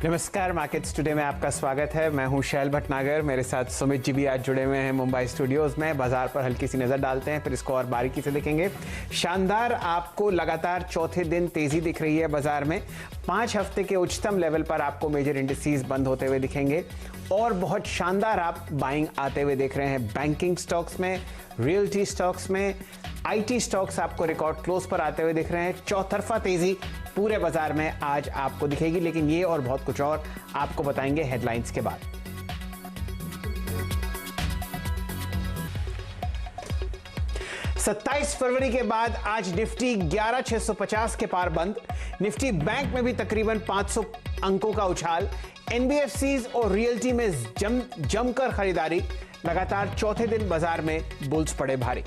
नमस्कार, markets today में आपका स्वागत है। मैं हूं शैल भटनागर, मेरे साथ सुमित जी भी आज जुड़े हुए हैं मुंबई स्टूडियोज में। बाजार पर हल्की सी नजर डालते हैं, फिर इसको और बारीकी से देखेंगे। शानदार आपको लगातार चौथे दिन तेजी दिख रही है बाजार में। 5 हफ्ते के उच्चतम लेवल पर आपको मेजर इंडिसेस बंद होते हुए दिखेंगे और बहुत शानदार आप बाइंग आते हुए देख रहे हैं बैंकिंग स्टॉक्स में, रियल्टी स्टॉक्स में, आईटी स्टॉक्स आपको रिकॉर्ड क्लोज पर आते हुए दिख रहे हैं। चौतरफा तेजी पूरे बाजार में आज आपको दिखेगी, लेकिन ये और बहुत कुछ और आपको बताएंगे हेडलाइंस के बाद। सत्ताईस फरवरी के बाद आज निफ्टी 11,650 के पार बंद। निफ्टी बैंक में भी तकरीबन 500 अंकों का उछाल। एनबीएफसीज और रियल्टी में जमकर खरीदारी। लगातार चौथे दिन बाजार में बुल्स पड़े भारी।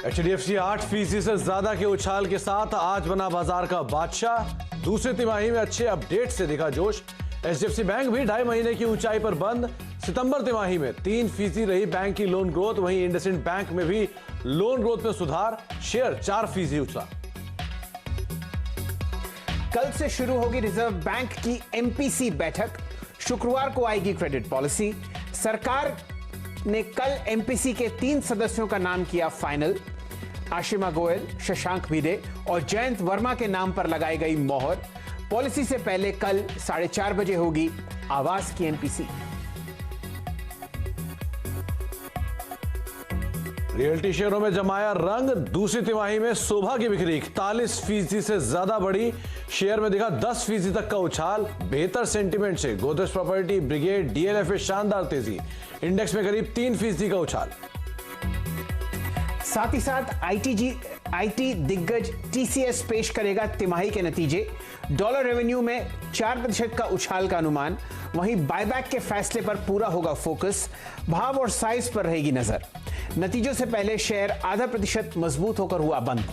एचडीएफसी 8% से ज्यादा के उछाल के साथ आज बना बाजार का बादशाह। दूसरी तिमाही में अच्छे अपडेट से दिखा जोश। एचडीएफसी बैंक भी 2.5 महीने की ऊंचाई पर बंद। सितंबर तिमाही में 3% रही बैंक की लोन ग्रोथ। वहीं इंडसइंड बैंक में भी लोन ग्रोथ में सुधार। शेयर 4% उछला। कल से शुरू होगी रिजर्व बैंक की एमपीसी बैठक। शुक्रवार को आएगी क्रेडिट पॉलिसी। सरकार ने कल एमपीसी के 3 सदस्यों का नाम किया फाइनल। आशिमा गोयल, शशांक भिडे और जयंत वर्मा के नाम पर लगाई गई मोहर। पॉलिसी से पहले कल 4:30 बजे होगी आवास की एमपीसी। रियल्टी शेयरों में जमाया रंग। दूसरी तिमाही में शोभा की बिक्री 41% से ज्यादा बढ़ी। शेयर में दिखा 10% तक का उछाल। बेहतर सेंटीमेंट से गोदरेज प्रॉपर्टी, ब्रिगेड, डीएलएफ में शानदार तेजी। इंडेक्स में करीब 3% का उछाल। साथ ही साथ आईटी दिग्गज टीसीएस पेश करेगा तिमाही के नतीजे। डॉलर रेवेन्यू में 4% का उछाल का अनुमान। वहीं बायबैक के फैसले पर पूरा होगा फोकस। भाव और साइज पर रहेगी नजर। नतीजों से पहले शेयर 0.5% मजबूत होकर हुआ बंद।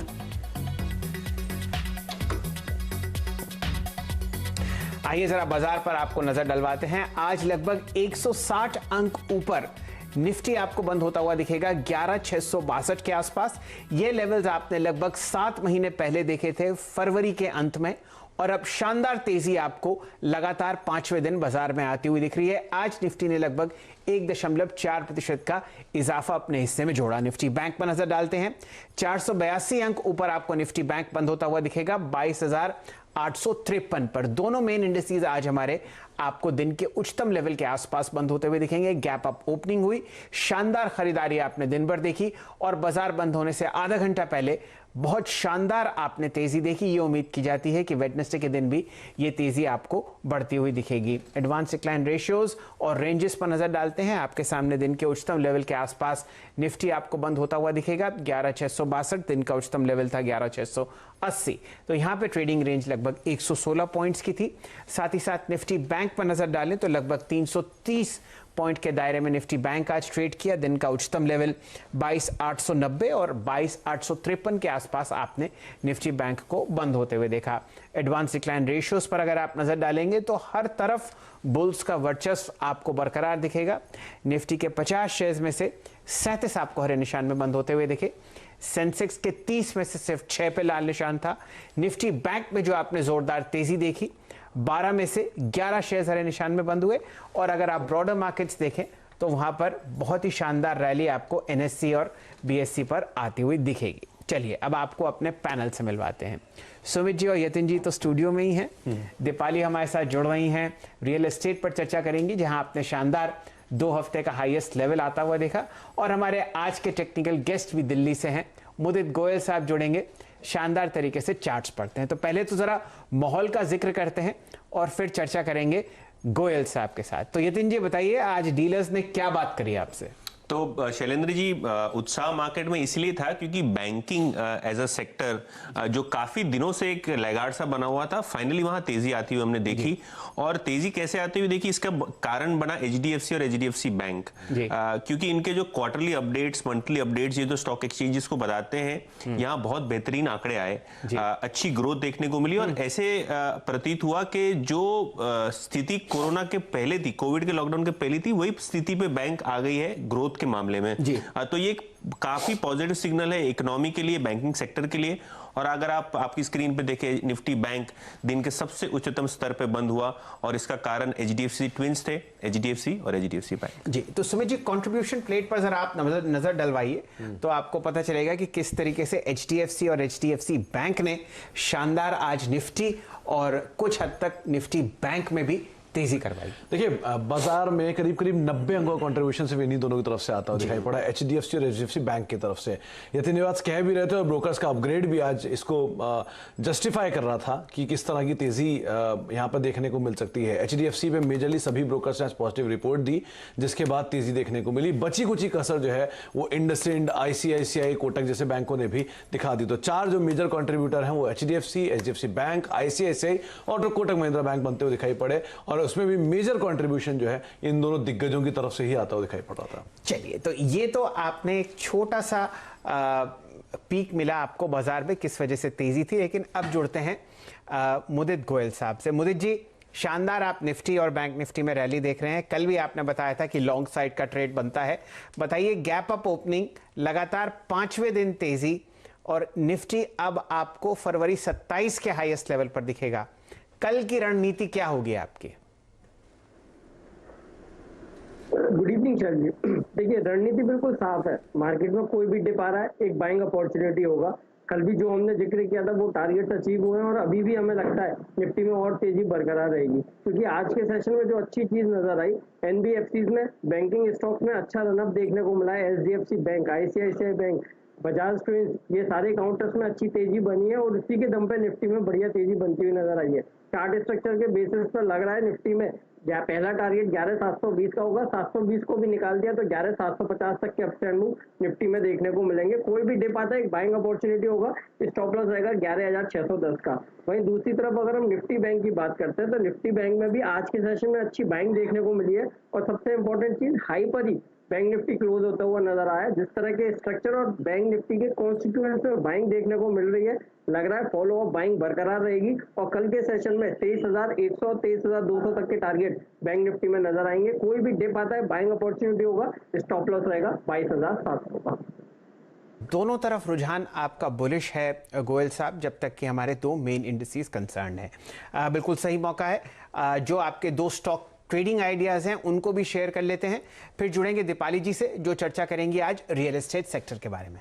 आइए जरा बाजार पर आपको नजर डलवाते हैं। आज लगभग 160 अंक ऊपर निफ्टी आपको बंद होता हुआ दिखेगा 11,662 के आसपास। ये लेवल्स आपने लगभग 7 महीने पहले देखे थे फरवरी के अंत में, और अब शानदार तेजी आपको लगातार 5वें दिन बाजार में आती हुई दिख रही है। आज निफ्टी ने लगभग 1.4% का इजाफा अपने हिस्से में जोड़ा। निफ्टी बैंक पर नजर डालते हैं। 482 अंक ऊपर आपको निफ्टी बैंक बंद होता हुआ दिखेगा 22,853 पर। दोनों मेन इंडिसेस आज हमारे आपको दिन के उच्चतम लेवल के आसपास बंद होते हुए दिखेंगे। गैप अप ओपनिंग हुई, शानदार खरीदारी आपने दिन भर देखी और बाजार बंद होने से आधा घंटा पहले बहुत शानदार आपने तेजी देखी। ये उम्मीद की जाती है कि वेडनेसडे के दिन भी ये तेजी आपको बढ़ती हुई दिखेगी। एडवांस डिक्लाइन रेशियोज और रेंजेस पर नजर डालते हैं। आपके सामने दिन के उच्चतम लेवल के आसपास निफ्टी आपको बंद होता हुआ दिखेगा 11,662। दिन का उच्चतम लेवल था 11,680। तो यहां पे ट्रेडिंग रेंज लगभग 116 पॉइंट्स की थी। साथ ही साथ निफ्टी बैंक पर नजर डालें तो लगभग 330 पॉइंट के दायरे में निफ्टी बैंक आज ट्रेड किया। दिन का उच्चतम लेवल 22,890 और 22,853 के आसपास आपने निफ्टी बैंक को बंद होते हुए देखा। एडवांस डिक्लाइन रेशियोज पर अगर आप नजर डालेंगे तो हर तरफ बुल्स का वर्चस्व आपको बरकरार दिखेगा। निफ्टी के 50 शेयर्स में से 37 आपको हरे निशान में बंद होते हुए दिखे। सेंसेक्स के 30 में से सिर्फ 6 पे लाल निशान था। निफ्टी बैंक में जो आपने जोरदार तेजी देखी 12 में से 11 शेयर्स हरे निशान में बंद हुए। और अगर आप ब्रॉडर मार्केट्स देखें तो वहां पर बहुत ही शानदार रैली आपको एनएससी और बीएससी पर आती हुई दिखेगी। चलिए अब आपको अपने पैनल से मिलवाते हैं। सुमित जी और यतिन जी तो स्टूडियो में ही हैं। दीपाली हमारे साथ जुड़ रही हैं। रियल एस्टेट पर चर्चा करेंगी जहां आपने शानदार 2 हफ्ते का हाईएस्ट लेवल आता हुआ देखा। और हमारे आज के टेक्निकल गेस्ट भी दिल्ली से हैं। मुदित गोयल साहब जुड़ेंगे, शानदार तरीके से चार्ट्स पढ़ते हैं। तो पहले तो जरा माहौल का जिक्र करते हैं और फिर चर्चा करेंगे गोयल साहब के साथ। तो यतिन जी बताइए, आज डीलर्स ने क्या बात करी आपसे? तो शैलेंद्र जी, उत्साह मार्केट में इसलिए था क्योंकि बैंकिंग एज अ सेक्टर जो काफी दिनों से एक लैगार्ड सा बना हुआ था, फाइनली वहां तेजी आती हुई हमने देखी। और तेजी कैसे आती हुई देखी, इसका कारण बना एचडीएफसी और एचडीएफसी बैंक, क्योंकि इनके जो क्वार्टरली अपडेट्स, मंथली अपडेट्स ये तो स्टॉक एक्सचेंजेस को बताते हैं, यहाँ बहुत बेहतरीन आंकड़े आए, अच्छी ग्रोथ देखने को मिली। और ऐसे प्रतीत हुआ कि जो स्थिति कोरोना के पहले थी, कोविड के लॉकडाउन के पहले थी, वही स्थिति पे बैंक आ गई है ग्रोथ के मामले में। तो ये काफी पॉजिटिव सिग्नल है इकोनॉमी के लिए, बैंकिंग सेक्टर के लिए। और अगर आप आपकी स्क्रीन पे देखें, निफ्टी बैंक दिन के सबसे उच्चतम स्तर पे बंद हुआ और इसका कारण एचडीएफसी ट्विंस थे, एचडीएफसी और एचडीएफसी बैंक। जी, तो सुमित जी, कंट्रीब्यूशन प्लेट पर जरा आप नजर डलवाइए तो आपको पता चलेगा कि किस तरीके से एचडीएफसी और एचडीएफसी बैंक ने शानदार आज निफ्टी और कुछ हद तक निफ्टी बैंक में भी तेजी करवाई। देखिए, बाजार में करीब करीब 90 अंकों का कंट्रीब्यूशन सिर्फ इन्हीं दोनों की तरफ से आता हुआ दिखाई पड़ा, एचडीएफसी और एचडीएफसी बैंक की तरफ से। यतिन निवास कह भी रहे थे और ब्रोकर्स का अपग्रेड भी आज इसको जस्टिफाई कर रहा था कि किस तरह की तेजी यहाँ पर देखने को मिल सकती है। एचडीएफसी पे मेजरली सभी ब्रोकर्स ने आज पॉजिटिव रिपोर्ट दी, जिसके बाद तेजी देखने को मिली। बची कुची कसर जो है वो इंडसइंड, आईसीआईसीआई, कोटक जैसे बैंकों ने भी दिखा दी। तो 4 जो मेजर कंट्रीब्यूटर हैं वो एचडीएफसी, एचडीएफसी बैंक, आईसीआईसीआई और कोटक महिंद्रा बैंक बनते हुए दिखाई पड़े, और उसमें भी मेजर कंट्रीब्यूशन जो है इन दोनों दिग्गजों की तरफ से ही आता हुआ दिखाई पड़ रहा था। चलिए, तो ये तो आपने एक छोटा सा पीक मिला आपको बाजार में, किस वजह से तेजी थी। लेकिन अब जुड़ते हैं मुदित गोयल साहब से। मुदित जी, शानदार आप निफ्टी और बैंक निफ्टी में रैली देख रहे हैं। कल भी आपने बताया था कि लॉन्ग साइड का ट्रेड बनता है। बताइए, गैप अप ओपनिंग, लगातार 5वें दिन तेजी, और निफ्टी अब आपको फरवरी 27 के हाईएस्ट लेवल पर दिखेगा। कल की रणनीति क्या होगी आपकी? गुड इवनिंग सर जी। देखिए, रणनीति बिल्कुल साफ है। मार्केट में कोई भी डिप आ रहा है, एक बाइंग अपॉर्चुनिटी होगा। कल भी जो हमने जिक्र किया था वो टारगेट्स अचीव हुए हैं, और अभी भी हमें लगता है निफ्टी में और तेजी बरकरार रहेगी, क्योंकि आज के सेशन में जो अच्छी चीज नजर आई, एनबीएफसीज में, बैंकिंग स्टॉक्स में अच्छा रनअप देखने को मिला है। HDFC bank, ICICI bank, Bajaj twins, ये सारे काउंटर्स में अच्छी तेजी बनी है, और इसी के दम पे निफ्टी में बढ़िया तेजी बनती हुई नजर आई है। चार्ट स्ट्रक्चर के बेसिस पर लग रहा है निफ्टी में पहला टारगेट 11,720 का होगा। 720 को भी निकाल दिया तो 11,750 तक के अपस्टैंड मूव निफ्टी में देखने को मिलेंगे। कोई भी डिप आता है, एक बाइंग अपॉर्चुनिटी होगा। स्टॉप लॉस रहेगा 11,610 का। वहीं दूसरी तरफ अगर हम निफ्टी बैंक की बात करते हैं, तो निफ्टी बैंक में भी आज के सेशन में अच्छी बाइंग देखने को मिली है, और सबसे इंपॉर्टेंट चीज, हाई पर ही बैंक निफ्टी क्लोज होता हुआ नजर आया। जिस तरह के स्ट्रक्चर और बैंक निफ्टी के कॉन्स्टिट्यूएंट्स में बाइंग देखने को मिल रही है, लग रहा है फॉलो अप बाइंग बरकरार रहेगी, और कल के सेशन में 23,100 और 23,200 तक के टारगेट बैंक निफ्टी में नजर आएंगे। कोई भी डिप आता है, बाइंग अपॉर्चुनिटी होगा। स्टॉप लॉस रहेगा 22,700 का। दोनों तरफ रुझान आपका बुलिश है गोयल साहब, जब तक कि हमारे 2 मेन इंडिसेस कंसर्न है। बिल्कुल सही मौका है। जो आपके 2 स्टॉक ट्रेडिंग आइडियाज हैं उनको भी शेयर कर लेते हैं, फिर जुड़ेंगे दीपाली जी से, जो चर्चा करेंगी आज रियल एस्टेट सेक्टर के बारे में।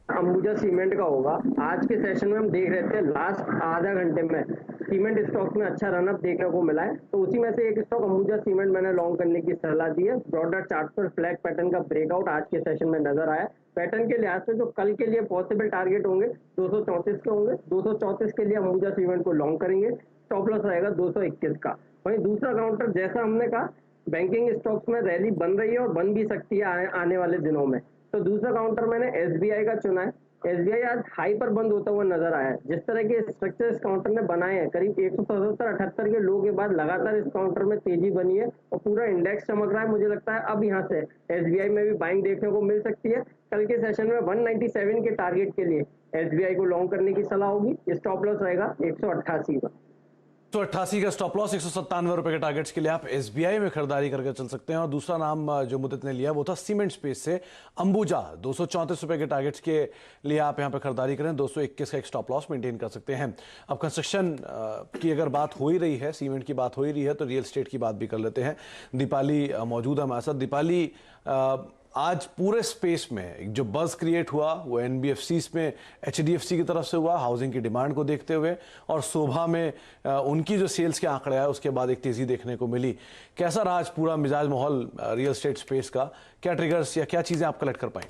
अंबुजा सीमेंट का होगा। आज के सेशन में हम देख रहे थे लास्ट आधा घंटे में सीमेंट स्टॉक में अच्छा रनअप देखने को मिला है, तो उसी में से एक स्टॉक अंबुजा सीमेंट मैंने लॉन्ग करने की सलाह दी है। ब्रॉडर चार्ट पर फ्लैग पैटर्न का ब्रेकआउट आज के सेशन में नजर आया। पैटर्न के लिहाज से जो कल के लिए पॉसिबल टारगेट होंगे 234 के होंगे। 234 के लिए अंबुजा सीमेंट को लॉन्ग करेंगे। स्टॉप लॉस रहेगा 221 का। वहीं दूसरा काउंटर, जैसा हमने कहा, बैंकिंग स्टॉक्स में रैली बन रही है और बन भी सकती है आने वाले दिनों में, तो दूसरा काउंटर मैंने एसबीआई का चुना है। एसबीआई आज हाई पर बंद होता हुआ नजर आया है। जिस तरह के स्ट्रक्चर इस काउंटर ने बनाए हैं, करीब 177-78 के लो के बाद लगातार इस काउंटर में तेजी बनी है और पूरा इंडेक्स चमक रहा है। मुझे लगता है अब यहाँ से एसबीआई में भी बाइंग देखने को मिल सकती है। कल के सेशन में 197 के टारगेट के लिए एसबीआई को लॉन्ग करने की सलाह होगी। स्टॉप लॉस रहेगा 188 का। 188 का स्टॉप लॉस, 197 रुपए के टारगेट्स के लिए आप एसबीआई में खरीदारी करके चल सकते हैं। और दूसरा नाम जो मुद्दत ने लिया वो था सीमेंट स्पेस से अंबुजा। 234 रुपए के टारगेट्स के लिए आप यहां पे खरीदारी करें। 221 का एक स्टॉप लॉस मेंटेन कर सकते हैं। अब कंस्ट्रक्शन की अगर बात हो ही रही है, सीमेंट की बात हो ही रही है, तो रियल एस्टेट की बात भी कर लेते हैं। दीपाली मौजूद है हमारे साथ। दीपाली, आज पूरे स्पेस में जो बज़ क्रिएट हुआ वो एनबीएफसीज में एचडीएफसी की तरफ से हुआ, हाउसिंग की डिमांड को देखते हुए, और शोभा में उनकी जो सेल्स के आंकड़े आए उसके बाद एक तेजी देखने को मिली। कैसा रहा आज पूरा मिजाज माहौल रियल एस्टेट स्पेस का? क्या ट्रिगर्स या क्या चीजें आप कलेक्ट कर पाए?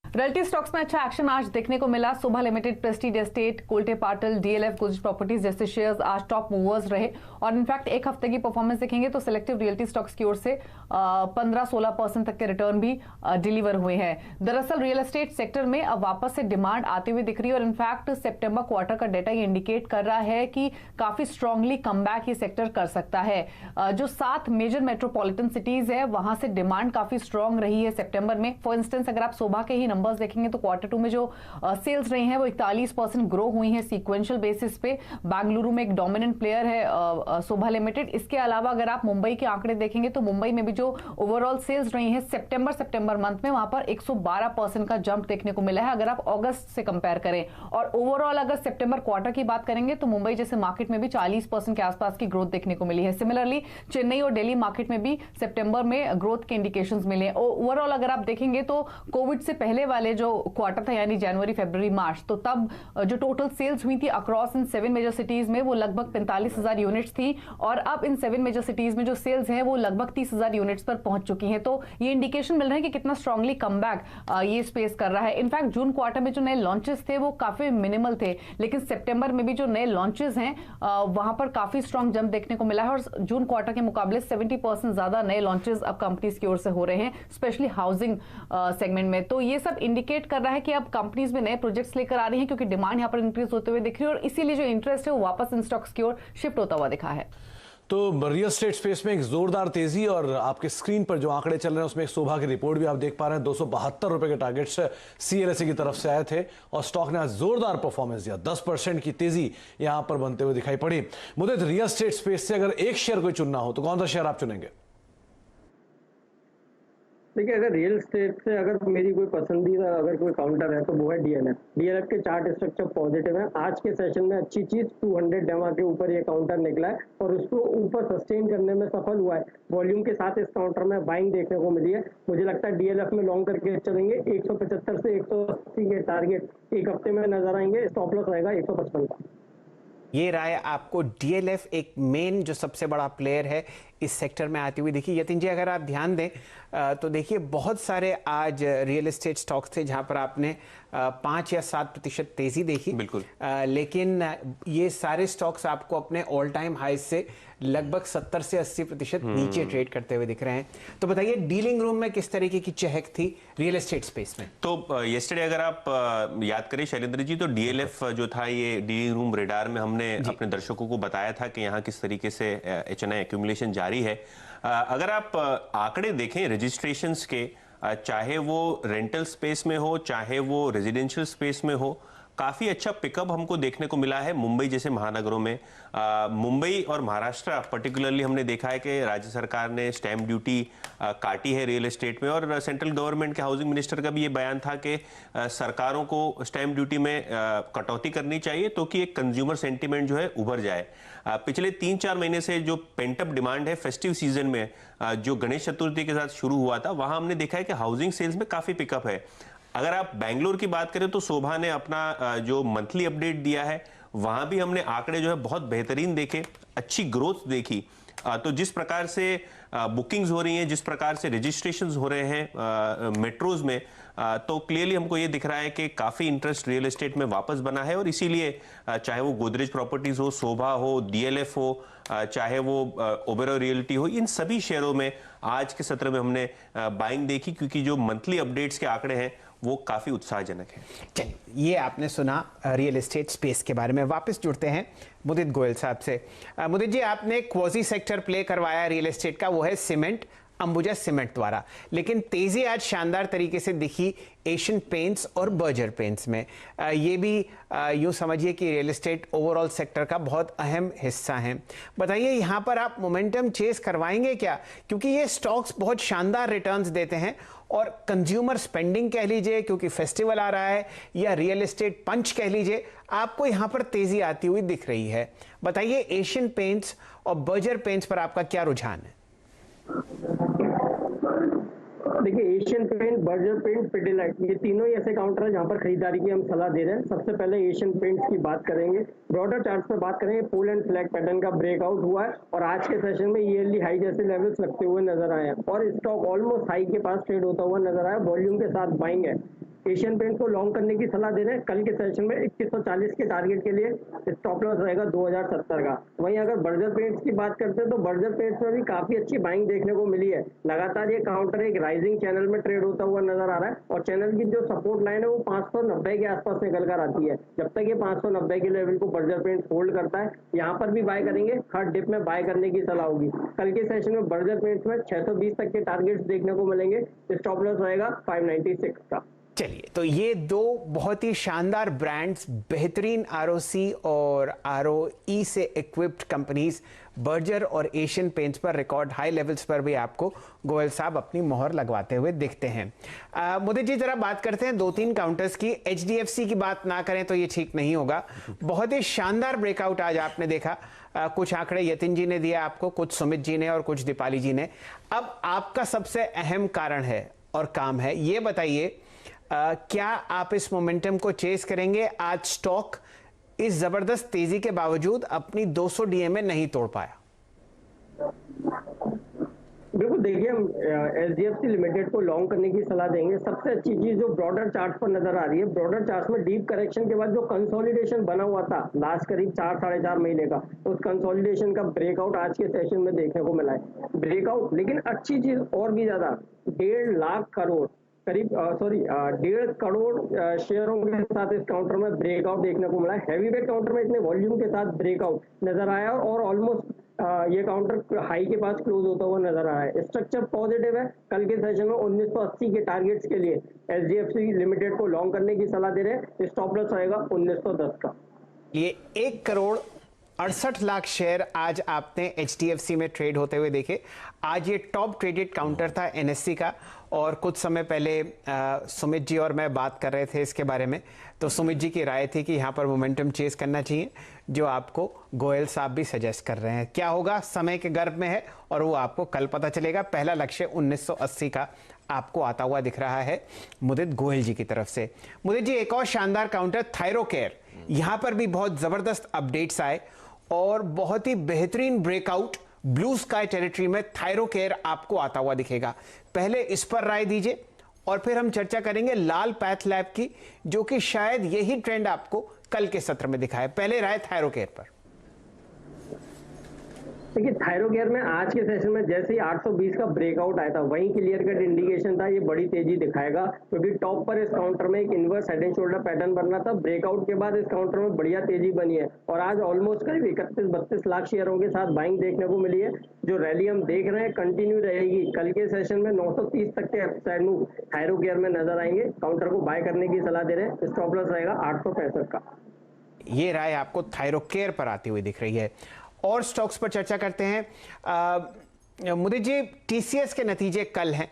रियल्टी स्टॉक्स में अच्छा एक्शन आज देखने को मिला। Shobha limited, prestige estate, Kolte Patil, DLF, Gujarat properties जैसे शेयर्स आज टॉप मूवर्स रहे। और इनफैक्ट एक हफ्ते की परफॉर्मेंस देखेंगे तो सिलेक्टिव रियल्टी स्टॉक्स की ओर से 15-16% तक के रिटर्न भी डिलीवर हुए हैं। दरअसल रियल एस्टेट सेक्टर में अब वापस से डिमांड आते हुए दिख रही है, और इनफैक्ट सितंबर क्वार्टर का डेटा ये इंडिकेट कर रहा है कि काफी स्ट्रांगली कमबैक ये सेक्टर कर सकता है। जो 7 मेजर मेट्रोपॉलिटन सिटीज है वहां से डिमांड काफी स्ट्रांग रही है सितंबर में। फॉर इंस्टेंस अगर आप शोभा के ही नंबर्स देखेंगे तो क्वार्टर 2 में जो सेल्स रही हैं वो 41% ग्रो हुई हैं सीक्वेंशियल बेसिस पे। बेंगलुरु में एक डोमिनेंट प्लेयर है शोभा लिमिटेड। इसके अलावा अगर आप मुंबई के आंकड़े देखेंगे तो मुंबई में भी जो जो ओवरऑल सेल्स रही है सितंबर मंथ में, वहां पर 112% का जंप देखने को मिला है अगर आप अगस्त से कंपेयर करें। और ओवरऑल अगर सितंबर क्वार्टर की बात करेंगे तो मुंबई जैसे मार्केट में भी 40% के आसपास की ग्रोथ देखने को मिली है। सिमिलरली चेन्नई और दिल्ली मार्केट में भी सितंबर में ग्रोथ के इंडिकेशंस मिले हैं। ओवरऑल अगर आप देखेंगे तो कोविड से पहले वाले जो क्वार्टर था यानी जनवरी फरवरी मार्च, तो तब जो टोटल सेल्स हुई थी अक्रॉस इन 7 मेजर सिटीज में वो लगभग 45,000 यूनिट्स थी, और अब इन 7 मेजर सिटीज में जो सेल्स हैं वो लगभग 30,000 यूनिट्स पर पहुंच चुकी हैं। तो ये इंडिकेशन मिल रहा है कि कितना स्ट्रांगली कमबैक ये स्पेस कर रहा है। इनफैक्ट जून क्वार्टर में जो नए लॉन्चेस थे वो काफी मिनिमल थे, लेकिन सितंबर में भी जो नए लॉन्चेस हैं वहां पर काफी स्ट्रांग जंप देखने को मिला है, और जून क्वार्टर के मुकाबले 70% ज्यादा नए लॉन्चेस अब कंपनीज की ओर से हो रहे हैं, स्पेशली हाउसिंग सेगमेंट में। तो ये सब इंडिकेट कर रहा है कि अब कंपनीज में नए प्रोजेक्ट्स लेकर आ रही हैं, क्योंकि डिमांड यहाँ पर इंक्रीज होते हुए दिख रही है, और इसीलिए जो इंटरेस्ट है वो वापस इन स्टॉक्स की ओर शिफ्ट होता हुआ दिखा है। तो रियल एस्टेट स्पेस में एक जोरदार तेजी, और आपके स्क्रीन पर जो आंकड़े चल रहे हैं उसमें एक शोभा की रिपोर्ट भी आप देख पा रहे हैं। 272 रुपए के टारगेट्स सीएलएसए की तरफ से आए थे और स्टॉक ने आज जोरदार परफॉर्मेंस दिया। 10% की तेजी यहां पर बनते हुए दिखाई पड़ी। मुझे रियल एस्टेट स्पेस से अगर एक शेयर कोई चुनना हो तो कौन सा शेयर आप चुनेंगे? देखिए, अगर रियल स्टेट से अगर मेरी कोई पसंदीदा अगर कोई काउंटर है तो वो है डीएलएफ। डीएलएफ के चार्ट स्ट्रक्चर पॉजिटिव है। आज के सेशन में अच्छी चीज 200 डेमा के ऊपर ये काउंटर निकला है और उसको ऊपर सस्टेन करने में सफल हुआ है। वॉल्यूम के साथ इस काउंटर में बाइंग देखने को मिली है। मुझे लगता है डीएलएफ में लॉन्ग करके चलेंगे। 175 से 180 के टारगेट एक हफ्ते में नजर आएंगे। स्टॉप लॉस रहेगा 155 का। ये राय आपको डीएलएफ एक मेन जो सबसे बड़ा प्लेयर है इस सेक्टर में आती हुई देखिए। यतिन जी, अगर आप ध्यान दें तो देखिए बहुत सारे आज रियल एस्टेट स्टॉक्स थे जहां पर आपने 5 या 7% तेजी देखी। बिल्कुल। लेकिन ये सारे स्टॉक्स आपको अपने ऑल टाइम हाई से लगभग 70 से 80% नीचे ट्रेड करते हुए दिख रहे हैं। तो बताइए डीलिंग रूम में किस तरीके की चहक थी रियल एस्टेट स्पेस में? तो येस्टरडे अगर आप याद करें शैलेंद्र जी, तो डीएलएफ जो था ये डीलिंग रूम रेडार में हमने अपने दर्शकों को बताया था कि यहाँ किस तरीके से एचएनआई एक्यूमुलेशन जारी है। अगर आप आंकड़े देखें रजिस्ट्रेशंस के, चाहे वो रेंटल स्पेस में हो चाहे वो रेजिडेंशियल स्पेस में हो, काफी अच्छा पिकअप हमको देखने को मिला है मुंबई जैसे महानगरों में। मुंबई और महाराष्ट्र पर्टिकुलरली हमने देखा है कि राज्य सरकार ने स्टैंप ड्यूटी काटी है रियल एस्टेट में, और सेंट्रल गवर्नमेंट के हाउसिंग मिनिस्टर का भी ये बयान था कि सरकारों को स्टैंप ड्यूटी में कटौती करनी चाहिए तो कि एक कंज्यूमर सेंटीमेंट जो है उभर जाए। पिछले 3-4 महीने से जो पेंटअप डिमांड है फेस्टिव सीजन में जो गणेश चतुर्थी के साथ शुरू हुआ था, वहां हमने देखा है कि हाउसिंग सेल्स में काफी पिकअप है। अगर आप बैंगलोर की बात करें तो शोभा ने अपना जो मंथली अपडेट दिया है वहां भी हमने आंकड़े जो है बहुत बेहतरीन देखे, अच्छी ग्रोथ देखी। तो जिस प्रकार से बुकिंग्स हो रही हैं, जिस प्रकार से रजिस्ट्रेशंस हो रहे हैं मेट्रोज में, तो क्लियरली हमको ये दिख रहा है कि काफी इंटरेस्ट रियल एस्टेट में वापस बना है। और इसीलिए चाहे वो गोदरेज प्रॉपर्टीज हो, शोभा हो, डीएलएफ हो, चाहे वो ओबेरॉय रियल्टी हो, इन सभी शेयरों में आज के सत्र में हमने बाइंग देखी, क्योंकि जो मंथली अपडेट्स के आंकड़े हैं वो काफी उत्साहजनक है। चलिए, ये आपने सुना रियल एस्टेट स्पेस के बारे में। वापस जुड़ते हैं मुदित गोयल साहब से। मुदित जी, आपने क्वाजी सेक्टर प्ले करवाया रियल एस्टेट का, वो है सीमेंट, अंबुजा सीमेंट द्वारा, लेकिन तेजी आज शानदार तरीके से दिखी एशियन पेंट्स और बर्जर पेंट्स में। ये भी यूं समझिए कि रियल एस्टेट ओवरऑल सेक्टर का बहुत अहम हिस्सा है। बताइए यहाँ पर आप मोमेंटम चेस करवाएंगे क्या, क्योंकि ये स्टॉक्स बहुत शानदार रिटर्न्स देते हैं, और कंज्यूमर स्पेंडिंग कह लीजिए क्योंकि फेस्टिवल आ रहा है, या रियल एस्टेट पंच कह लीजिए, आपको यहाँ पर तेजी आती हुई दिख रही है। बताइए एशियन पेंट्स और बर्जर पेंट्स पर आपका क्या रुझान है? देखिए, Asian paint, Berger paint, Pidilite, ये तीनों ही ऐसे काउंटर है जहां पर खरीदारी की हम सलाह दे रहे हैं। सबसे पहले एशियन पेंट्स की बात करेंगे। ब्रॉडर चार्ट पर बात करेंगे, पोल एंड फ्लैग पैटर्न का ब्रेकआउट हुआ है और आज के सेशन में ईयरली हाई जैसे लेवल्स लगते हुए नजर आए हैं और स्टॉक ऑलमोस्ट हाई के पास ट्रेड होता हुआ नजर आया। वॉल्यूम के साथ बाइंग है। एशियन पेंट्स को लॉन्ग करने की सलाह दे रहे हैं। कल के सेशन में 2140 के टारगेट के लिए स्टॉप लॉस रहेगा 2070 का। वहीं अगर बर्जर पेंट्स की बात करते हैं तो बर्जर पेंट्स में भी काफी अच्छी बाइंग देखने को मिली है। लगातार ये काउंटर एक राइजिंग चैनल में ट्रेड होता हुआ नजर आ रहा है और चैनल की जो सपोर्ट लाइन है वो 590 के आसपास निकल कर आती है। जब तक ये 590 के लेवल को बर्जर पेंट्स होल्ड करता है, यहाँ पर भी बाय करेंगे। हर डिप में बाय करने की सलाह होगी। कल के सेशन में बर्जर पेंट्स में 620 तक के टारगेट्स देखने को मिलेंगे। स्टॉप लॉस रहेगा 596 का। चलिए, तो ये दो बहुत ही शानदार ब्रांड्स, बेहतरीन आरओसी और आरओई से इक्विप्ड कंपनीज बर्जर और एशियन पेंट्स पर रिकॉर्ड हाई लेवल्स पर भी आपको गोयल साहब अपनी मोहर लगवाते हुए दिखते हैं। मुदत जी, जरा बात करते हैं 2-3 काउंटर्स की। एचडीएफसी की बात ना करें तो ये ठीक नहीं होगा। बहुत ही शानदार ब्रेकआउट आज आपने देखा। कुछ आंकड़े यतिन जी ने दिया आपको, कुछ सुमित जी ने और कुछ दीपाली जी ने। अब आपका सबसे अहम कारण है और काम है, ये बताइए क्या आप इस मोमेंटम को चेस करेंगे? आज स्टॉक इस जबरदस्त तेजी के बावजूद अपनी 200 डीएमए नहीं तोड़ पाया। बिल्कुल, देखिए हम एचडीएफसी लिमिटेड को लॉन्ग करने की सलाह देंगे। सबसे अच्छी चीज जो ब्रॉडर चार्ट पर नजर आ रही है, ब्रॉडर चार्ट में डीप करेक्शन के बाद जो कंसोलिडेशन बना हुआ था लास्ट करीब 4-4.5 महीने का, उस कंसोलिडेशन का ब्रेकआउट आज के सेशन में देखने को मिला है। ब्रेकआउट, लेकिन अच्छी चीज और भी ज्यादा, 1.5 लाख करोड़ करीब 1.5 करोड़ शेयरों के साथ इस काउंटर में ब्रेकआउट देखने को मिला है। हैवीवेट काउंटर में इतने वॉल्यूम के साथ ब्रेकआउट नजर आया और ऑलमोस्ट ये काउंटर हाई के पास क्लोज होता हुआ नजर आ रहा है। स्ट्रक्चर पॉजिटिव है। कल के सेशन में 1980 के टारगेट्स के लिए एचडीएफसी लिमिटेड को लॉन्ग करने की सलाह दे रहे हैं। स्टॉप लॉस रहेगा 1910 का। ये 1 करोड़ 68 लाख शेयर आज आपने एचडीएफसी में ट्रेड होते हुए देखे। आज ये टॉप ट्रेडेड काउंटर था एनएससी का, और कुछ समय पहले सुमित जी और मैं बात कर रहे थे इसके बारे में, तो सुमित जी की राय थी कि यहाँ पर मोमेंटम चेस करना चाहिए, जो आपको गोयल साहब भी सजेस्ट कर रहे हैं। क्या होगा, समय के गर्भ में है और वो आपको कल पता चलेगा। पहला लक्ष्य 1980 का आपको आता हुआ दिख रहा है मुदित गोयल जी की तरफ से। मुदित जी, एक और शानदार काउंटर थायरोकेयर, यहाँ पर भी बहुत जबरदस्त अपडेट्स आए और बहुत ही बेहतरीन ब्रेकआउट ब्लू स्काई टेरिटरी में थायरोकेयर आपको आता हुआ दिखेगा। पहले इस पर राय दीजिए और फिर हम चर्चा करेंगे लाल पैथ लैब की, जो कि शायद यही ट्रेंड आपको कल के सत्र में दिखाए। पहले राय थायरोकेयर पर। देखिए, थायरोकेयर में आज के सेशन में जैसे ही 820 का ब्रेकआउट आया था, वहीं क्लियर कट इंडिकेशन था ये बड़ी तेजी दिखाएगा, क्योंकि टॉप पर इस काउंटर में एक inverse head and shoulder pattern बनना था। ब्रेकआउट के बाद इस काउंटर में बढ़िया तेजी बनी है और आज ऑलमोस्ट करीब 31-32 लाख शेयरों के साथ बाइंग देखने को मिली है। जो रैली हम देख रहे हैं कंटिन्यू रहेगी। कल के सेशन में 930 तक के अपसाइड मूव थायरोकेयर में नजर आएंगे। काउंटर को बाय करने की सलाह दे रहे हैं। स्टॉप लॉस रहेगा 865 का। ये राय आपको थायरोकेयर पर आती हुई दिख रही है। और स्टॉक्स पर चर्चा करते हैं। मुदित जी, टीसीएस के नतीजे कल हैं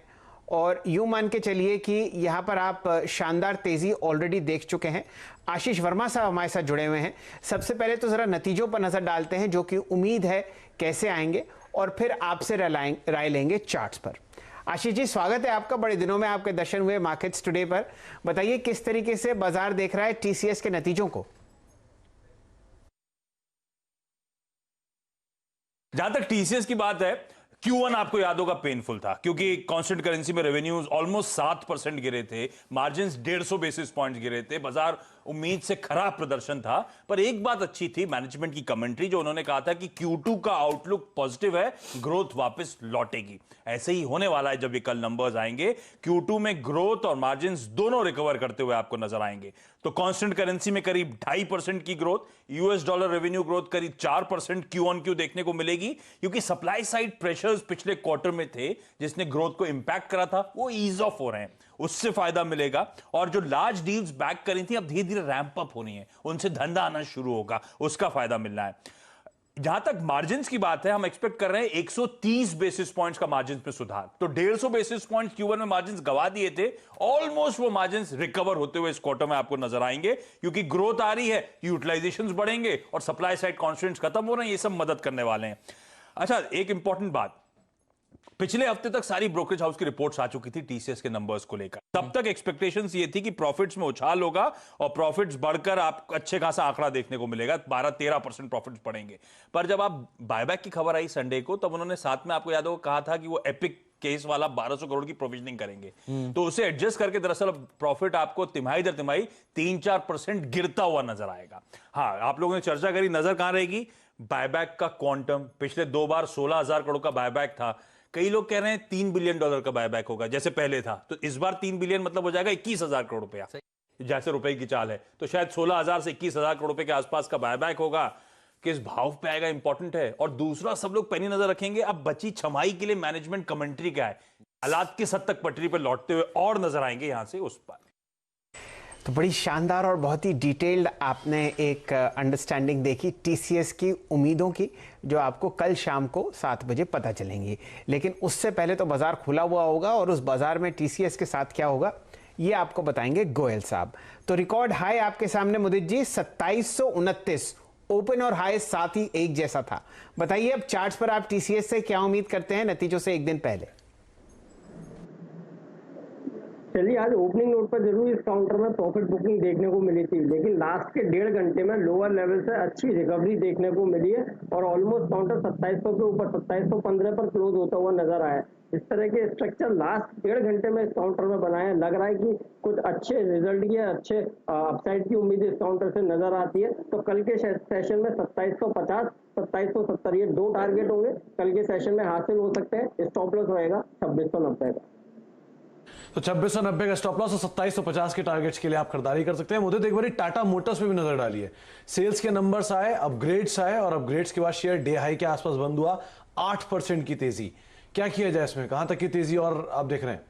और यूं मान के चलिए कि यहां पर आप शानदार तेजी ऑलरेडी देख चुके हैं। आशीष वर्मा साहब हमारे साथ जुड़े हुए हैं। सबसे पहले तो जरा नतीजों पर नजर डालते हैं, जो कि उम्मीद है कैसे आएंगे, और फिर आपसे राय लेंगे चार्ट्स पर। आशीष जी, स्वागत है आपका। बड़े दिनों में आपके दर्शन हुए मार्केट्स टुडे पर। बताइए किस तरीके से बाजार देख रहा है टीसीएस के नतीजों को। जहां तक टीसीएस की बात है, Q1 आपको याद होगा पेनफुल था, क्योंकि कांस्टेंट करेंसी में रेवेन्यूज ऑलमोस्ट 7% गिरे थे, मार्जिन्स 150 बेसिस पॉइंट्स गिरे थे, बाजार उम्मीद से खराब प्रदर्शन था। पर एक बात अच्छी थी, मैनेजमेंट की कमेंट्री, जो उन्होंने कहा था कि Q2 का आउटलुक पॉजिटिव है, ग्रोथ वापस लौटेगी। ऐसे ही होने वाला है जब ये कल नंबर्स आएंगे। Q2 में ग्रोथ और मार्जिन्स दोनों रिकवर करते हुए आपको नजर आएंगे। तो कांस्टेंट करेंसी में करीब 2.5% की growth, US dollar revenue growth करीब 4% Q1Q देखने को मिलेगी, क्योंकि सप्लाई साइड प्रेशर्स पिछले क्वार्टर में थे जिसने ग्रोथ को इंपैक्ट करा था, वो ईज ऑफ हो रहे हैं, उससे फायदा मिलेगा। और जो लार्ज डील्स बैक करी थी अब धीरे धीरे रैंप अप होनी है, उनसे धंधा आना शुरू होगा, उसका फायदा मिलना है। जहां तक मार्जिन्स की बात है, हम एक्सपेक्ट कर रहे हैं 130 बेसिस पॉइंट्स का मार्जिन्स में सुधार। तो 150 बेसिस पॉइंट्स Q1 में मार्जिन्स गवा दिए थे, ऑलमोस्ट वो मार्जिन्स रिकवर होते हुए इस क्वार्टर में आपको नजर आएंगे, क्योंकि ग्रोथ आ रही है, यूटिलाइजेशंस बढ़ेंगे और सप्लाई साइड कॉन्स्ट्रेंट्स खत्म हो रहे हैं। ये सब मदद करने वाले हैं। अच्छा, एक इंपॉर्टेंट बात, पिछले हफ्ते तक सारी ब्रोकरेज हाउस की रिपोर्ट्स आ चुकी थी टीसीएस के नंबर्स को लेकर। तब तक एक्सपेक्टेशंस ये थी कि प्रॉफिट्स में उछाल होगा और प्रॉफिट्स बढ़कर आपको अच्छे खासा आंकड़ा देखने को मिलेगा, 12-13% प्रॉफिट्स बढ़ेंगे। पर जब आप बायबैक की खबर आई संडे को, तब उन्होंने साथ में आपको याद होगा कहा था कि वो एपिक केस वाला 1200 करोड़ की प्रोविजनिंग करेंगे। तो उसे एडजस्ट करके दरअसल प्रॉफिट आपको तिमाही दर तिमाही 3-4% गिरता हुआ नजर आएगा। हाँ, आप लोगों ने चर्चा करी, नजर कहां रहेगी? बायबैक का क्वांटम। पिछले 2 बार 16,000 करोड़ का बायबैक था। कई लोग कह रहे हैं $3 बिलियन का बायबैक होगा जैसे पहले था, तो इस बार 3 बिलियन मतलब हो जाएगा 21,000 करोड़ रुपया, जैसे रुपए की चाल है। तो शायद 16,000 से 21,000 करोड़ रुपए के आसपास का बायबैक होगा। किस भाव पे आएगा इंपॉर्टेंट है। और दूसरा, सब लोग पैनी नजर रखेंगे अब बची छमाही के लिए मैनेजमेंट कमेंट्री क्या है, हालात किस हद तक पटरी पर लौटते हुए और नजर आएंगे यहां से उस पर। तो बड़ी शानदार और बहुत ही डिटेल्ड आपने एक अंडरस्टैंडिंग देखी टीसीएस की उम्मीदों की, जो आपको कल शाम को 7 बजे पता चलेंगी। लेकिन उससे पहले तो बाजार खुला हुआ होगा और उस बाजार में टीसीएस के साथ क्या होगा ये आपको बताएंगे गोयल साहब। तो रिकॉर्ड हाई आपके सामने मुदित जी 2729, ओपन और हाई साथ ही एक जैसा था। बताइए अब चार्ट्स पर आप टीसीएस से क्या उम्मीद करते हैं नतीजों से एक दिन पहले? चलिए, आज ओपनिंग नोट पर जरूर इस काउंटर में प्रॉफिट बुकिंग देखने को मिली थी, लेकिन लास्ट के 1.5 घंटे में लोअर लेवल से अच्छी रिकवरी देखने को मिली है और ऑलमोस्ट काउंटर 2700 के ऊपर 2715 पर क्लोज होता हुआ नजर आया। इस तरह के स्ट्रक्चर लास्ट 1.5 घंटे में इस काउंटर में बनाए हैं। लग रहा है कि कुछ अच्छे रिजल्ट की, अच्छे अपसाइड की उम्मीद इस काउंटर से नजर आती है। तो कल के सेशन में 2750, 2770 ये 2 टारगेट होंगे, कल के सेशन में हासिल हो सकते हैं। स्टॉप लॉस रहेगा 2690 का। तो 2690 का स्टॉप लॉस और 2750 के टारगेट्स के लिए आप खरीदारी कर सकते हैं। मुझे एक बार टाटा मोटर्स पे भी नजर डालिए। सेल्स के नंबर्स आए, अपग्रेड्स आए और अपग्रेड्स के बाद शेयर डे हाई के आसपास बंद हुआ। 8% की तेजी, क्या किया जाए इसमें, कहां तक की तेजी और आप देख रहे हैं?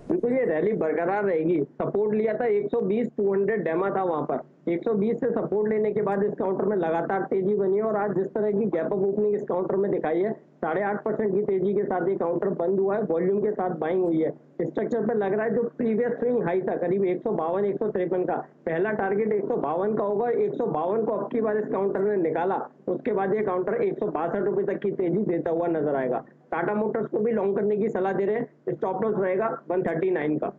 बिल्कुल, ये रैली बरकरार रहेगी। सपोर्ट लिया था 120, 200 डेमा था वहां पर। 120 से सपोर्ट लेने के बाद इस काउंटर में लगातार तेजी बनी है और आज जिस तरह की गैप अप ओपनिंग इस काउंटर में दिखाई है, 8.5% की तेजी के साथ ये काउंटर बंद हुआ है। वॉल्यूम के साथ बाइंग हुई है। स्ट्रक्चर पे लग रहा है जो प्रीवियस स्विंग हाई था करीब 152, 153 का, पहला टारगेट 152 का होगा। 152 को अब की बार इस काउंटर ने निकाला, उसके बाद ये काउंटर 162 रुपए तक की तेजी देता हुआ नजर आएगा। टाटा मोटर्स को भी लॉन्ग करने की सलाह दे रहे हैं। स्टॉप लॉस रहेगा 139 का।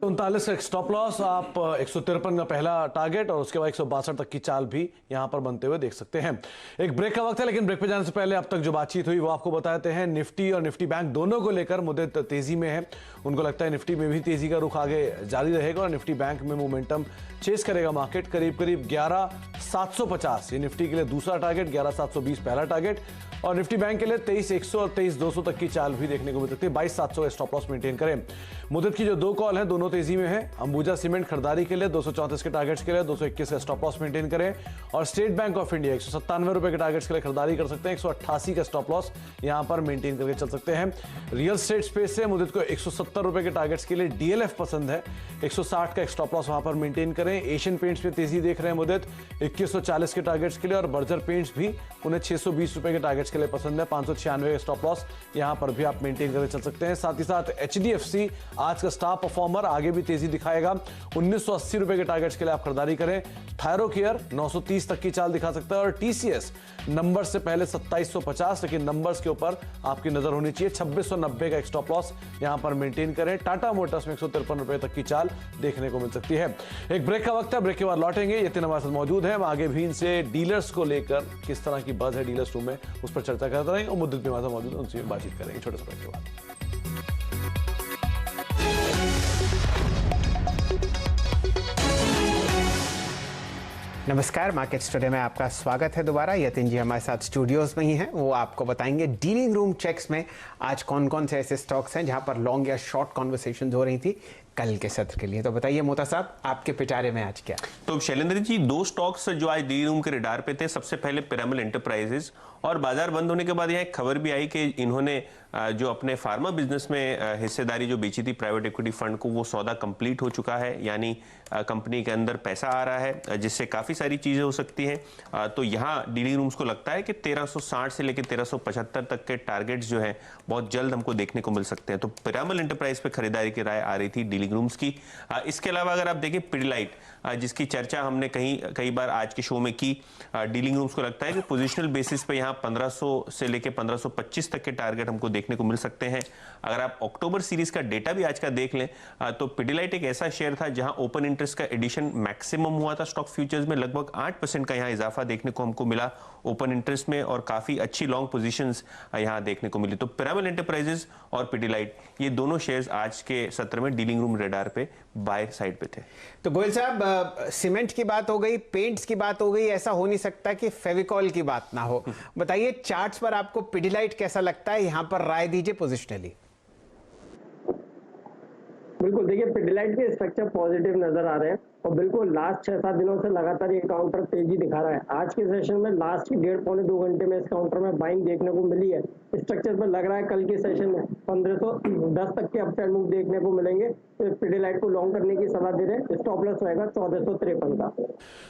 39 का स्टॉप लॉस, आप 153 का पहला टारगेट और उसके बाद 162 तक की चाल भी यहां पर बनते हुए देख सकते हैं। एक ब्रेक का वक्त है, लेकिन ब्रेक पे जाने से पहले अब तक जो बातचीत हुई वो आपको बताते हैं। निफ्टी और निफ्टी बैंक दोनों को लेकर मुद्दे तेजी में है। उनको लगता है निफ्टी में भी तेजी का रुख आगे जारी रहेगा और निफ्टी बैंक में मोमेंटम चेस करेगा मार्केट। करीब करीब 11750 ये निफ्टी के लिए दूसरा टारगेट, 11720 पहला टारगेट और निफ्टी बैंक के लिए 23100 और 23200 तक की चाल भी देखने को मिल सकती है। 22700 का स्टॉप लॉस मेंटेन करें। मुद्दत की जो 2 कॉल है दोनों तेजी में है। अंबुजा सीमेंट खरीदारी के लिए 234 के टारगेट्स के लिए 221 का स्टॉप लॉस मेंटेन करें और स्टेट बैंक ऑफ इंडिया 197 रुपए के टारगेट्स के लिए खरीदारी कर सकते हैं। 188 का स्टॉप लॉस यहां पर मेंटेन करके चल सकते हैं। रियल स्टेट स्पेस से मुद्दत को 170 रुपए के टारगेट्स के लिए डीएलएफ पसंद है। 160 का स्टॉप लॉस वहां पर मेंटेन करें। एशियन पेंट्स में तेजी देख रहे हैं मुद्दत 2140 के टारगेट्स के लिए और बर्जर पेंट्स भी उन्हें 620 रुपए के टारगेट्स के लिए पसंद है। 596 का स्टॉप लॉस यहां पर भी आप मेंटेन करके चल सकते हैं। साथ ही साथ एचडीएफसी आज का स्टार परफॉर्मर आगे भी तेजी दिखाएगा। 1980 रुपए के टारगेट्स के लिए आप खरीदारी करें। थायरोकेयर 930 तक की चाल दिखा सकता है और टीसीएस नंबर से पहले 2750, लेकिन नंबर्स के ऊपर आपकी नजर होनी चाहिए। 2690 का स्टॉप लॉस यहां पर मेंटेन करें। टाटा मोटर्स में 153 रुपए तक की चाल देखने को मिल सकती है। एक ब्रेक का वक्त है, ब्रेक के बाद लौटेंगे। ये 3 हमारे साथ मौजूद है। हम आगे भी इनसे डीलर्स को लेकर किस तरह की बज़ है डीलर्स रूम में उस पर चर्चा करते रहेंगे और मुद्दत भी हमारे साथ मौजूद है, उनसे बातचीत करेंगे छोटे से ब्रेक के बाद। नमस्कार, मार्केट स्टूडियो में आपका स्वागत है दोबारा। यतिन जी हमारे साथ स्टूडियोज में ही हैं, वो आपको बताएंगे डीलिंग रूम चेक्स में आज कौन कौन से ऐसे स्टॉक्स हैं जहां पर लॉन्ग या शॉर्ट कॉन्वर्सेशन हो रही थी कल के सत्र के लिए। तो बताइए मोता साहब, आपके पिटारे में आज क्या? तो शैलेंद्र जी, 2 स्टॉक्स जो आज डीलिंग रूम के रडार पे थे। सबसे पहले पिरामल एंटरप्राइजेज, और बाजार बंद होने के बाद यहाँ एक खबर भी आई कि इन्होंने जो अपने फार्मा बिजनेस में हिस्सेदारी जो बेची थी प्राइवेट इक्विटी फंड को, वो सौदा कंप्लीट हो चुका है। यानी कंपनी के अंदर पैसा आ रहा है जिससे काफी सारी चीजें हो सकती हैं। तो यहाँ डीलिंग रूम्स को लगता है कि 1360 से लेकर 1375 तक के टारगेट्स जो है बहुत जल्द हमको देखने को मिल सकते हैं। तो पिरामल एंटरप्राइज पे खरीदारी की राय आ रही थी डीलिंग रूम्स की। इसके अलावा अगर आप देखें पिडिलाइट, जिसकी चर्चा हमने कई बार आज के शो में की, डीलिंग रूम्स को लगता है कि पोजिशनल बेसिस पे यहाँ 1500 से लेकर 1525 तक के टारगेट हमको देखने को मिल सकते हैं। अगर आप अक्टूबर सीरीज का डेटा भी आज का देख लें तो पिडिलाइट एक ऐसा शेयर था जहां ओपन इंटरेस्ट का एडिशन मैक्सिमम हुआ था स्टॉक फ्यूचर्स में। लगभग 8% का यहाँ इजाफा देखने को हमको मिला ओपन इंटरेस्ट में और काफी अच्छी लॉन्ग पोजीशंस यहाँ देखने को मिली। तो पिरामल एंटरप्राइजेज और पिडिलाइट ये दोनों शेयर्स आज के सत्र में डीलिंग रूम रडार पे बाय साइड पे थे। तो गोयल साहब, सीमेंट की बात हो गई, पेंट्स की बात हो गई, ऐसा हो नहीं सकता कि फेविकॉल की बात ना हो। बताइए चार्ट्स पर आपको पिडिलाइट कैसा लगता है, यहां पर राय दीजिए पोजिशनली। बिल्कुल, देखिए पिडिलाइट के स्ट्रक्चर पॉजिटिव नजर आ रहे हैं और बिल्कुल लास्ट 6-7 दिनों से लगातार ये काउंटर तेजी दिखा रहा है। आज के सेशन में लास्ट 1.5-2 घंटे में इस काउंटर में बाइंग देखने को मिली है। स्ट्रक्चर पर लग रहा है कल के सेशन में 1510 तक के अपसाइड मूव देखने को मिलेंगे। तो पिडिलाइट को लॉन्ग करने की सलाह दे रहे हैं। स्टॉप लॉस रहेगा 1453 का।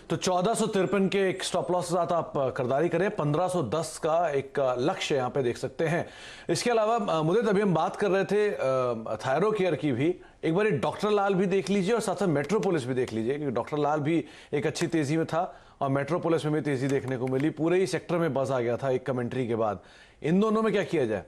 तो 1453 के एक स्टॉप लॉस के साथ आप खरीदारी करें। 1510 का एक लक्ष्य यहाँ पे देख सकते हैं। इसके अलावा मुझे अभी हम बात कर रहे थे थायरो केयर की भी, एक बार डॉक्टर लाल भी देख लीजिए और साथ साथ मेट्रोपोलिस भी देख लीजिए, क्योंकि डॉक्टर लाल भी एक अच्छी तेजी में था और मेट्रोपोलिस में भी तेजी देखने को मिली। पूरे ही सेक्टर में बज आ गया था एक कमेंट्री के बाद। इन दोनों में क्या किया जाए?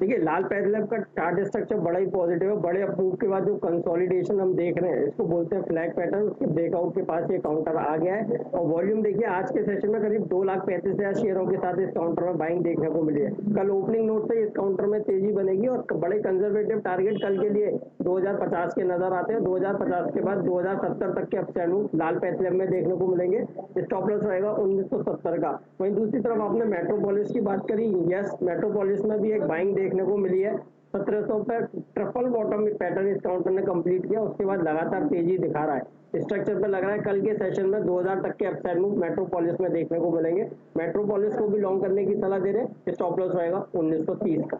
देखिए लाल पैथलैब का चार्ट स्ट्रक्चर बड़ा ही पॉजिटिव है। बड़े अप्रूव के बाद जो कंसोलिडेशन हम देख रहे हैं इसको बोलते हैं फ्लैग पैटर्न। उसके ब्रेकआउट के पास ये काउंटर आ गया है और वॉल्यूम देखिए आज के सेशन में करीब 2,35,000 शेयरों के साथ इस काउंटर में बाइंग देखने को मिली है। कल ओपनिंग नोट से इस काउंटर में तेजी बनेगी और बड़े कंजर्वेटिव टारगेट कल के लिए 2050 के नजर आते हैं। 2050 के बाद 2070 तक के अपसाइड मूव लाल पैथलैब में देखने को मिलेंगे। स्टॉप लॉस रहेगा 1970 का। वहीं दूसरी तरफ आपने मेट्रोपोलिस की बात करी। यस, मेट्रोपोलिस में भी एक बाइंग देखने को मिली है। 1700 पर ट्रिपल बॉटम पैटर्न इस काउंटर ने कंप्लीट किया। उसके बाद लगातार तेजी दिखा रहा है। स्ट्रक्चर पर लग रहा है कल के सेशन में 2000 तक के अपसाइड मूव मेट्रोपोलिस में देखने को मिलेंगे। मेट्रोपोलिस को भी लॉन्ग करने की सलाह दे रहे हैं। स्टॉप लॉस रहेगा 1930 का।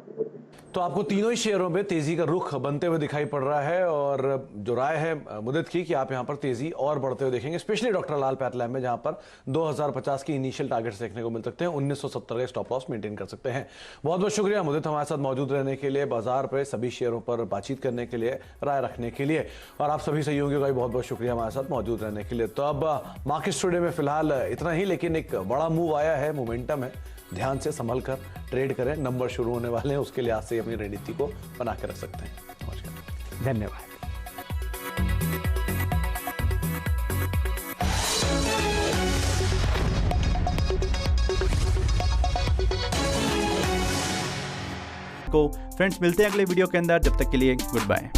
तो आपको तीनों ही शेयरों में तेजी का रुख बनते हुए दिखाई पड़ रहा है और जो राय है मुदित की कि आप यहां पर तेजी और बढ़ते हुए देखेंगे, स्पेशली डॉक्टर लाल पैथलैब में, जहां पर 2050 की इनिशियल टारगेट्स देखने को मिल सकते हैं। 1970 का स्टॉप लॉस मेंटेन कर सकते हैं। बहुत बहुत शुक्रिया मुदित हमारे साथ मौजूद रहने के लिए, बाजार पर सभी शेयरों पर बातचीत करने के लिए, राय रखने के लिए, और आप सभी सहयोगियों का भी बहुत बहुत शुक्रिया हमारे साथ मौजूद रहने के लिए। तो अब मार्केट स्टूडियो में फिलहाल इतना ही, लेकिन एक बड़ा मूव आया है, मोमेंटम है, ध्यान से संभल कर ट्रेड करें। नंबर शुरू होने वाले हैं, उसके लिए आज से अपनी रणनीति को बना के रख सकते हैं। नमस्कार, धन्यवाद। फ्रेंड्स मिलते हैं अगले वीडियो के अंदर, जब तक के लिए गुड बाय।